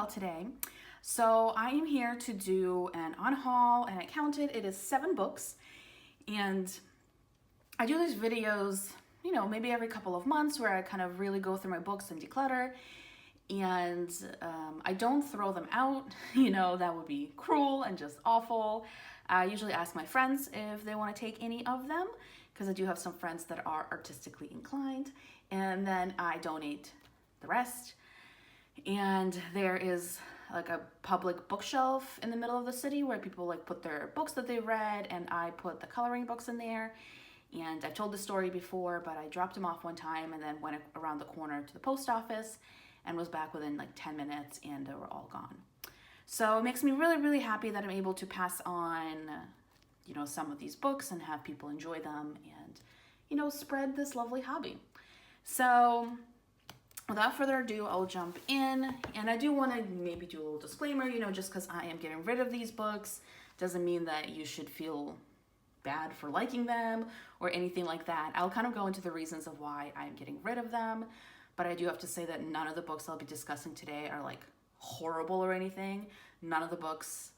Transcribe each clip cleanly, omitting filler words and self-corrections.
well today. So I am here to do an unhaul, and I counted, it is 7 books. And I do these videos, maybe every couple of months where I kind of really go through my books and declutter. And I don't throw them out, that would be cruel and just awful. I usually ask my friends if they want to take any of them, because I do have some friends that are artistically inclined, and then I donate the rest. And there is like a public bookshelf in the middle of the city where people like put their books that they read, and I put the coloring books in there. And I've told the story before, but I dropped them off one time and then went around the corner to the post office and was back within like 10 minutes and they were all gone. So it makes me really, really happy that I'm able to pass on, some of these books and have people enjoy them and, spread this lovely hobby. So without further ado, I'll jump in. And I do want to maybe do a little disclaimer, just because I am getting rid of these books doesn't mean that you should feel bad for liking them or anything like that. I'll kind of go into the reasons of why I'm getting rid of them. But I do have to say that none of the books I'll be discussing today are like horrible or anything. None of the books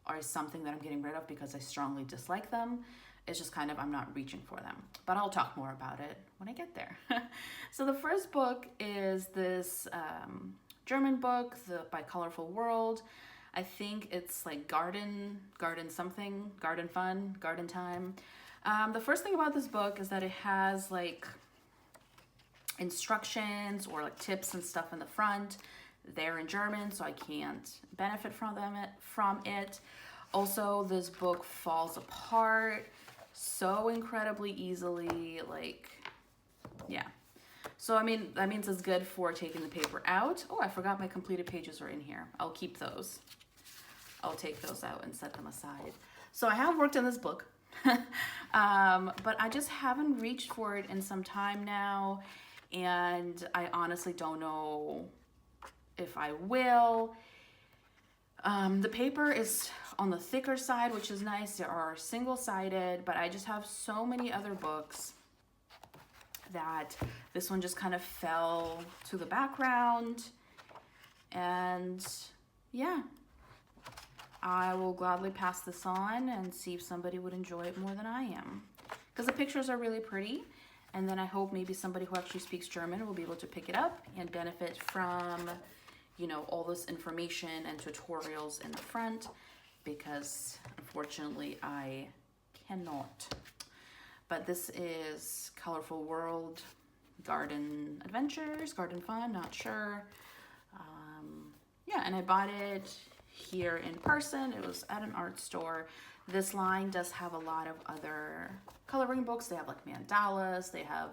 are something that I'm getting rid of because I strongly dislike them. It's just kind of, I'm not reaching for them. But I'll talk more about it when I get there. So the first book is this German book by Colorful World. I think it's like garden something, garden fun, garden time. The first thing about this book is that it has like instructions or like tips and stuff in the front. They're in German, so I can't benefit from it. Also, this book falls apart so incredibly easily, yeah. So I mean, that means it's good for taking the paper out. Oh, I forgot my completed pages are in here. I'll keep those. I'll take those out and set them aside. So I have worked on this book, but I just haven't reached for it in some time now. And I honestly don't know if I will. The paper is on the thicker side, which is nice. There are single-sided, but I just have so many other books that this one just kind of fell to the background. And yeah, I will gladly pass this on and see if somebody would enjoy it more than I am. Because the pictures are really pretty. And then I hope maybe somebody who actually speaks German will be able to pick it up and benefit from, all this information and tutorials in the front, because unfortunately I cannot. But this is Colorful World, Garden Adventures, Garden Fun, not sure. Yeah, and I bought it here in person. It was at an art store. This line does have a lot of other coloring books. They have like mandalas, they have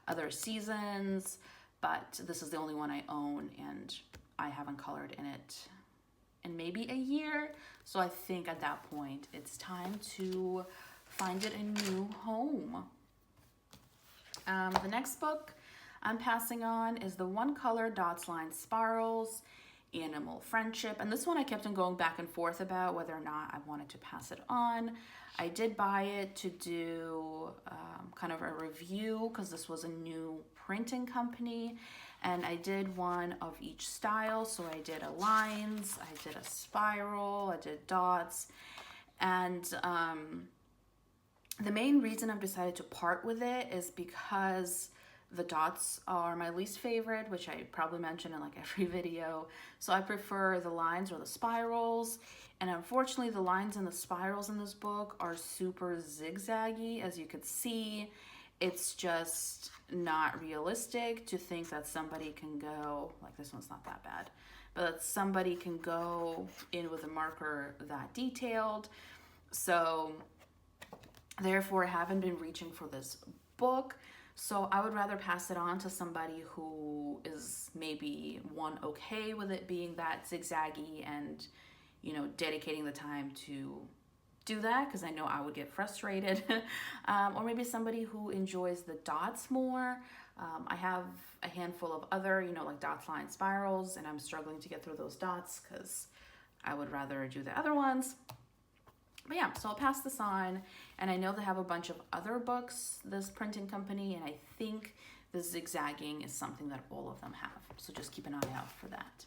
other seasons, but this is the only one I own and I haven't colored in it in maybe a year. So I think at that point it's time to find it a new home. The next book I'm passing on is the One Color Dots Line Spirals Animal Friendship. And this one I kept on going back and forth about whether or not I wanted to pass it on. I did buy it to do kind of a review because this was a new printing company, and I did one of each style. So I did a lines, I did a spiral, I did dots, and the main reason I've decided to part with it is because the dots are my least favorite, which I probably mention in like every video. So I prefer the lines or the spirals. And unfortunately, the lines and the spirals in this book are super zigzaggy. As you could see, it's just not realistic to think that somebody can go, like this one's not that bad, but that somebody can go in with a marker that detailed. So therefore, I haven't been reaching for this book. So I would rather pass it on to somebody who is maybe okay with it being that zigzaggy and, dedicating the time to do that, because I know I would get frustrated. Or maybe somebody who enjoys the dots more. I have a handful of other, like dots, line, spirals, and I'm struggling to get through those dots because I would rather do the other ones. But yeah, so I'll pass this on, and I know they have a bunch of other books, this printing company, and I think the zigzagging is something that all of them have. So just keep an eye out for that.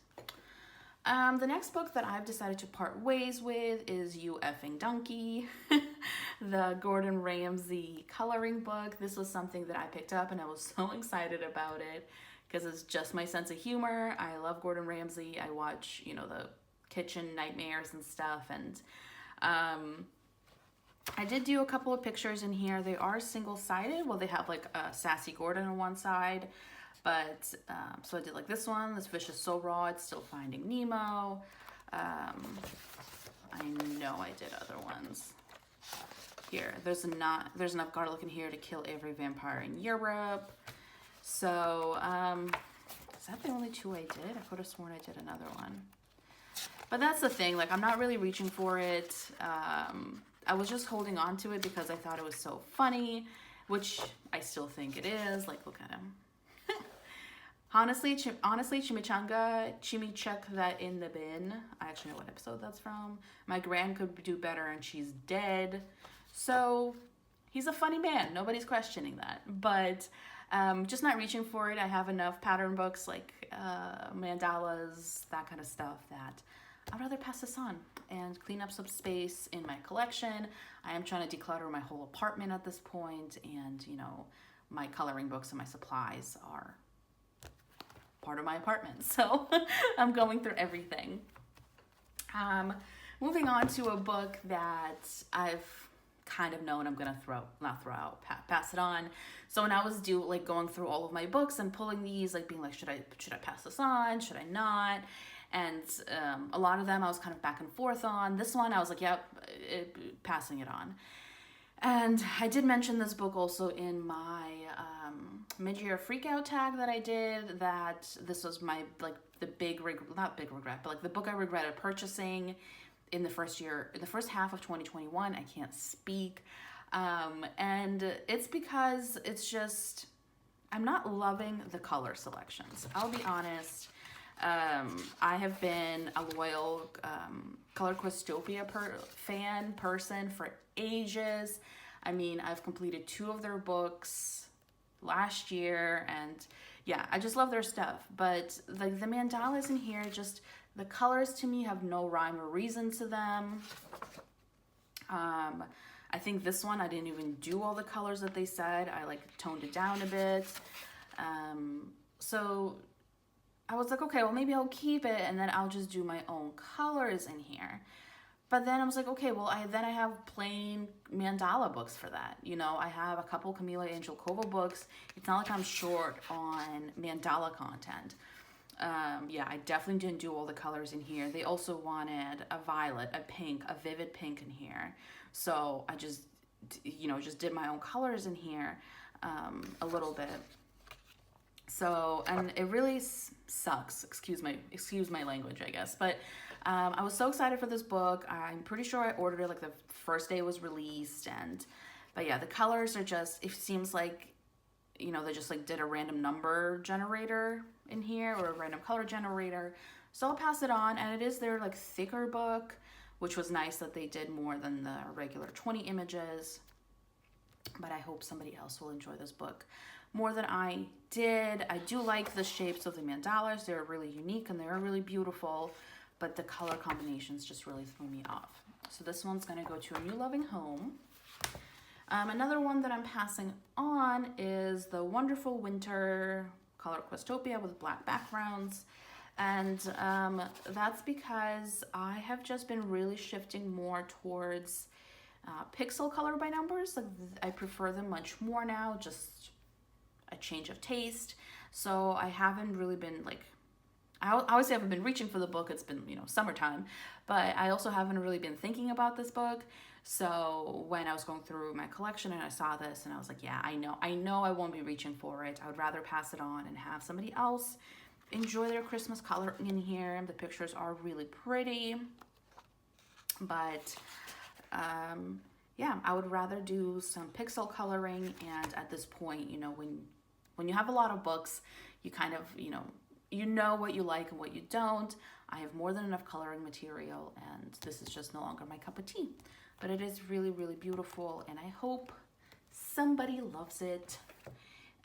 The next book that I've decided to part ways with is You Effing Donkey, the Gordon Ramsay coloring book. This was something that I picked up and I was so excited about it because it's just my sense of humor. I love Gordon Ramsay. I watch, the kitchen nightmares and stuff, and I did do a couple of pictures in here. They are single-sided. Well, they have like a Sassy Gordon on one side, but so I did like this one. This fish is so raw, it's still Finding Nemo. I know I did other ones. Here, there's enough garlic in here to kill every vampire in Europe. So, is that the only two I did? I could have sworn I did another one. But that's the thing, like I'm not really reaching for it. I was just holding on to it because I thought it was so funny, which I still think it is. Like, look at him. honestly, Chimichuk that in the bin. I actually know what episode that's from. My gran could do better and she's dead. So he's a funny man. Nobody's questioning that. But just not reaching for it. I have enough pattern books like mandalas, that kind of stuff that I'd rather pass this on and clean up some space in my collection. I am trying to declutter my whole apartment at this point, and my coloring books and my supplies are part of my apartment, so I'm going through everything. Moving on to a book that I've kind of known I'm gonna pass it on. So when I was going through all of my books and pulling these, like being like, should I pass this on? Should I not? And a lot of them I was kind of back and forth on. This one I was like, yep, passing it on. And I did mention this book also in my mid-year freakout tag that I did, that this was my, the not big regret, but the book I regretted purchasing in the first half of 2021. I can't speak. And it's because it's just, I'm not loving the color selections. I'll be honest. I have been a loyal Color Questopia person for ages. I mean, I've completed 2 of their books last year, and yeah, I just love their stuff. But the mandalas in here, just the colors to me have no rhyme or reason to them. I think this one I didn't even do all the colors that they said. I toned it down a bit. So I was like, okay, well, maybe I'll keep it and then I'll just do my own colors in here. But then I was like, okay, well, I have plain mandala books for that. I have a couple Camila Angelkova books. It's not like I'm short on mandala content. Yeah, I definitely didn't do all the colors in here. They also wanted a violet, a pink, a vivid pink in here. So I just did my own colors in here a little bit. So, and it really sucks. Excuse my language, I guess. But I was so excited for this book. I'm pretty sure I ordered it the first day it was released. But yeah, the colors are just, it seems like, they just did a random number generator in here, or a random color generator. So I'll pass it on. And it is their thicker book, which was nice that they did more than the regular 20 images. But I hope somebody else will enjoy this book more than I did. I do like the shapes of the mandalas. They're really unique and they're really beautiful, but the color combinations just really threw me off. So this one's gonna go to a new loving home. Another one that I'm passing on is the Wonderful Winter Color Questopia with black backgrounds. And that's because I have just been really shifting more towards pixel color by numbers. I prefer them much more now, just a change of taste. So I haven't really been I obviously haven't been reaching for the book. It's been, summertime, but I also haven't really been thinking about this book. So when I was going through my collection and I saw this and I was like, yeah, I know I won't be reaching for it. I would rather pass it on and have somebody else enjoy their Christmas coloring in here. The pictures are really pretty, but yeah, I would rather do some pixel coloring. And at this point, when you have a lot of books, you kind of, you know what you like and what you don't. I have more than enough coloring material, and this is just no longer my cup of tea. But it is really, really beautiful, and I hope somebody loves it.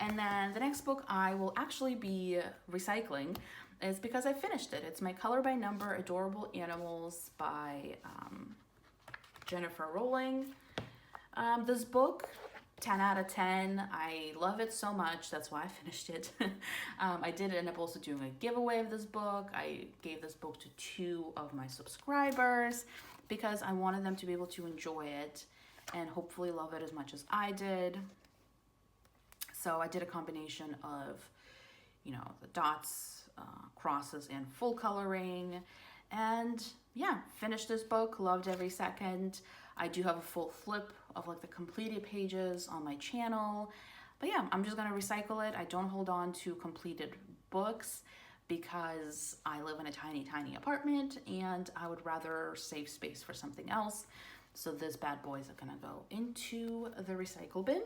And then the next book I will actually be recycling. is because I finished it. It's my Color by Number Adorable Animals by Jennifer Rowling. This book, 10 out of 10. I love it so much. That's why I finished it. I did end up also doing a giveaway of this book. I gave this book to 2 of my subscribers because I wanted them to be able to enjoy it and hopefully love it as much as I did. So I did a combination of, you know, the dots, crosses, and full coloring. And yeah, finished this book, loved every second. I do have a full flip of like the completed pages on my channel. But yeah, I'm just gonna recycle it. I don't hold on to completed books because I live in a tiny, tiny apartment and I would rather save space for something else. So this bad boy is gonna go into the recycle bin.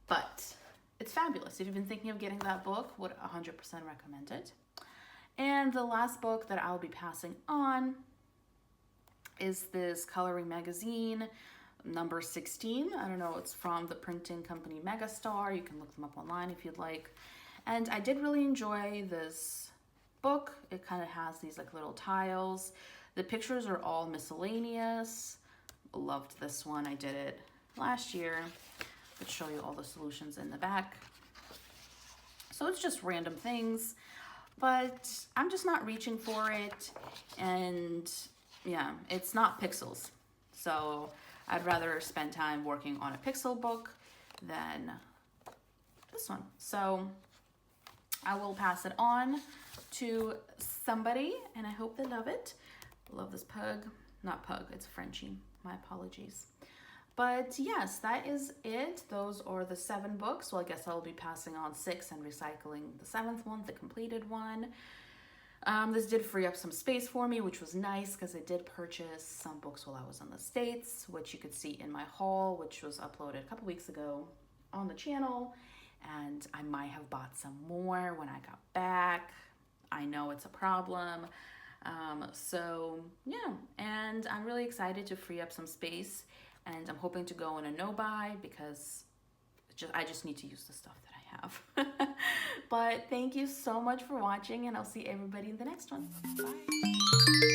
But it's fabulous. If you've been thinking of getting that book, would 100% recommend it. And the last book that I'll be passing on is this coloring magazine, number 16. I don't know, it's from the printing company Megastar. You can look them up online if you'd like. And I did really enjoy this book. It kind of has these like little tiles. The pictures are all miscellaneous. Loved this one. I did it last year. I'll show you all the solutions in the back. So it's just random things, but I'm just not reaching for it. And yeah, it's not pixels. So I'd rather spend time working on a pixel book than this one. So I will pass it on to somebody and I hope they love it. Love this pug. Not pug, it's a Frenchie. My apologies. But yes, that is it. Those are the 7 books. Well, I guess I'll be passing on 6 and recycling the 7th one, the completed one. This did free up some space for me, which was nice because I did purchase some books while I was in the States, which you could see in my haul, which was uploaded a couple weeks ago on the channel. And I might have bought some more when I got back. I know it's a problem. So yeah, and I'm really excited to free up some space. And I'm hoping to go in a no-buy because I just need to use the stuff that I have. But thank you so much for watching and I'll see everybody in the next one. Bye.